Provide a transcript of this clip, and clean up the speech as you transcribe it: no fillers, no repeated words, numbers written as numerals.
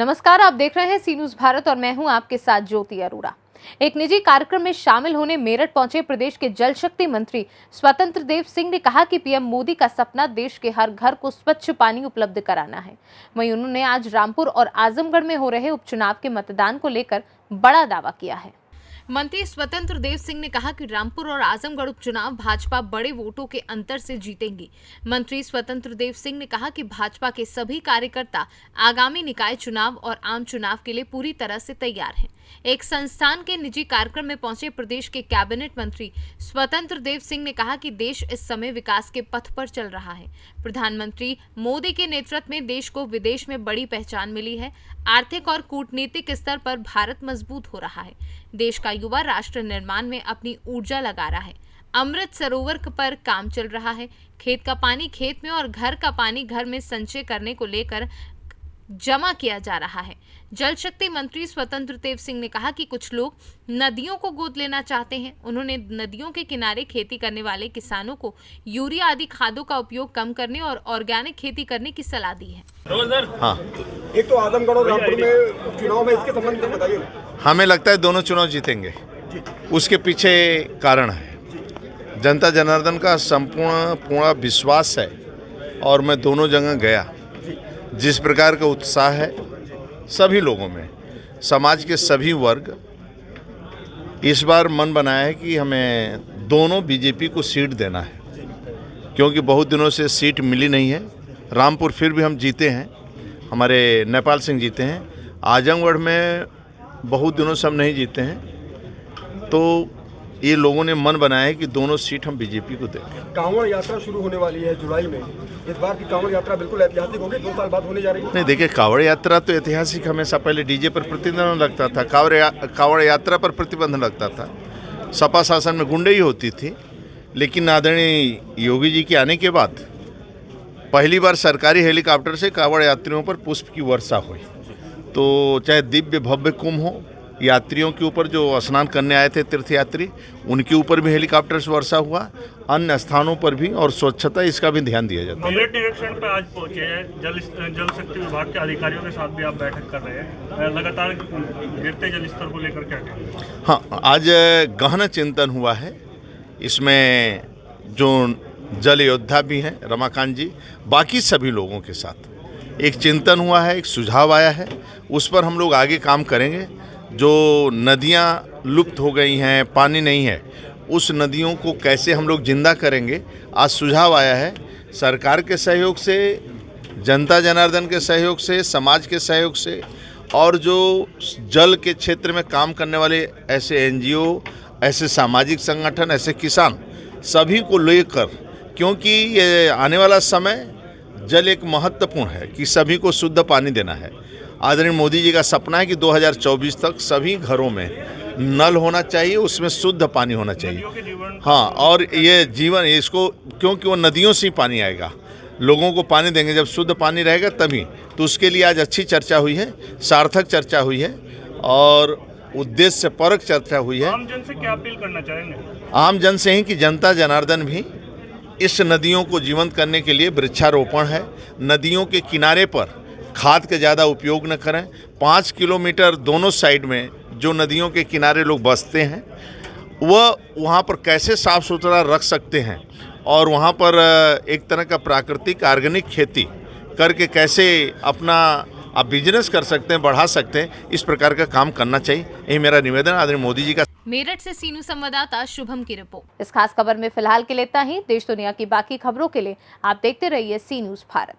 नमस्कार, आप देख रहे हैं सी न्यूज़ भारत और मैं हूं आपके साथ ज्योति अरोड़ा। एक निजी कार्यक्रम में शामिल होने मेरठ पहुंचे प्रदेश के जल शक्ति मंत्री स्वतंत्र देव सिंह ने कहा कि पीएम मोदी का सपना देश के हर घर को स्वच्छ पानी उपलब्ध कराना है। वहीं उन्होंने आज रामपुर और आजमगढ़ में हो रहे उपचुनाव के मतदान को लेकर बड़ा दावा किया है। मंत्री स्वतंत्र देव सिंह ने कहा कि रामपुर और आजमगढ़ उपचुनाव भाजपा बड़े वोटों के अंतर से जीतेंगी। मंत्री स्वतंत्र देव सिंह ने कहा कि भाजपा के सभी कार्यकर्ता आगामी निकाय चुनाव और आम चुनाव के लिए पूरी तरह से तैयार हैं। एक संस्थान के निजी कार्यक्रम में पहुंचे प्रदेश के कैबिनेट मंत्री स्वतंत्र देव सिंह ने कहा कि देश इस समय विकास के पथ पर चल रहा है। प्रधानमंत्री मोदी के नेतृत्व में देश को विदेश में बड़ी पहचान मिली है। आर्थिक और कूटनीतिक स्तर पर भारत मजबूत हो रहा है। देश का युवा राष्ट्र निर्माण में अपनी ऊर्जा लगा रहा है। अमृत सरोवर पर काम चल रहा है। खेत का पानी खेत में और घर का पानी घर में संचय करने को लेकर जमा किया जा रहा है। जल शक्ति मंत्री स्वतंत्र देव सिंह ने कहा कि कुछ लोग नदियों को गोद लेना चाहते हैं। उन्होंने नदियों के किनारे खेती करने वाले किसानों को यूरिया आदि खादों का उपयोग कम करने और ऑर्गेनिक खेती करने की सलाह दी है। हाँ, एक तो आजमगढ़ और रामपुर में चुनाव में इसके संबंध में बताइए। हमें लगता है दोनों चुनाव जीतेंगे। उसके पीछे कारण है जनता जनार्दन का पूर्ण विश्वास है और मैं दोनों जगह गया। जिस प्रकार का उत्साह है सभी लोगों में, समाज के सभी वर्ग इस बार मन बनाया है कि हमें दोनों बीजेपी को सीट देना है, क्योंकि बहुत दिनों से सीट मिली नहीं है। रामपुर फिर भी हम जीते हैं, हमारे नेपाल सिंह जीते हैं। आजमगढ़ में बहुत दिनों से हम नहीं जीते हैं, तो ये लोगों ने मन बनाया है कि दोनों सीट हम बीजेपी को देंगे। कांवड़ यात्रा शुरू होने वाली है जुलाई में। इस बार की कांवड़ यात्रा बिल्कुल ऐतिहासिक होगी, 2 साल बाद होने जा रही है। नहीं, देखिए, कांवड़ यात्रा तो ऐतिहासिक हमेशा पहले डीजे पर प्रतिबंध लगता था, कांवड़ यात्रा पर प्रतिबंध लगता था। सपा शासन में गुंडे ही होती थी, लेकिन आदरणीय योगी जी के आने के बाद पहली बार सरकारी हेलीकॉप्टर से कांवड़ यात्रियों पर पुष्प की वर्षा हुई। तो चाहे दिव्य भव्य कुंभ हो, यात्रियों के ऊपर जो स्नान करने आए थे तीर्थयात्री, उनके ऊपर भी हेलीकॉप्टर से वर्षा हुआ, अन्य स्थानों पर भी, और स्वच्छता इसका भी ध्यान दिया जाता है। मेरठ निरीक्षण पे आज पहुंचे हैं, जल शक्ति विभाग के अधिकारियों के साथ भी आप बैठक कर रहे हैं। लगातार गिरते जल स्तर को लेकर क्या कहेंगे? हाँ, आज गहन चिंतन हुआ है। इसमें जो जल योद्धा भी हैं रमाकांत जी, बाकी सभी लोगों के साथ एक चिंतन हुआ है, एक सुझाव आया है, उस पर हम लोग आगे काम करेंगे। जो नदियाँ लुप्त हो गई हैं, पानी नहीं है, उस नदियों को कैसे हम लोग जिंदा करेंगे, आज सुझाव आया है। सरकार के सहयोग से, जनता जनार्दन के सहयोग से, समाज के सहयोग से, और जो जल के क्षेत्र में काम करने वाले ऐसे एनजीओ, ऐसे सामाजिक संगठन, ऐसे किसान, सभी को लेकर, क्योंकि ये आने वाला समय जल एक महत्वपूर्ण है कि सभी को शुद्ध पानी देना है। आदरणीय मोदी जी का सपना है कि 2024 तक सभी घरों में नल होना चाहिए, उसमें शुद्ध पानी होना चाहिए। हाँ, और ये जीवन इसको, क्योंकि वो नदियों से ही पानी आएगा, लोगों को पानी देंगे जब शुद्ध पानी रहेगा तभी। तो उसके लिए आज अच्छी चर्चा हुई है, सार्थक चर्चा हुई है और उद्देश्य परक चर्चा हुई है। आम जन से क्या अपील करना चाहेंगे? आम जन से ही कि जनता जनार्दन भी इस नदियों को जीवंत करने के लिए वृक्षारोपण है। नदियों के किनारे पर खाद का ज़्यादा उपयोग न करें। 5 किलोमीटर दोनों साइड में जो नदियों के किनारे लोग बसते हैं, वह वहाँ पर कैसे साफ़ सुथरा रख सकते हैं और वहाँ पर एक तरह का प्राकृतिक ऑर्गेनिक खेती करके कैसे अपना आप बिजनेस कर सकते हैं, बढ़ा सकते हैं, इस प्रकार का काम करना चाहिए। यही मेरा निवेदन आदरणीय मोदी जी का। मेरठ से सी न्यूज़ संवाददाता शुभम की रिपोर्ट। इस खास खबर में फिलहाल के लिए इतना ही। देश दुनिया की बाकी खबरों के लिए आप देखते रहिए सी न्यूज़ भारत।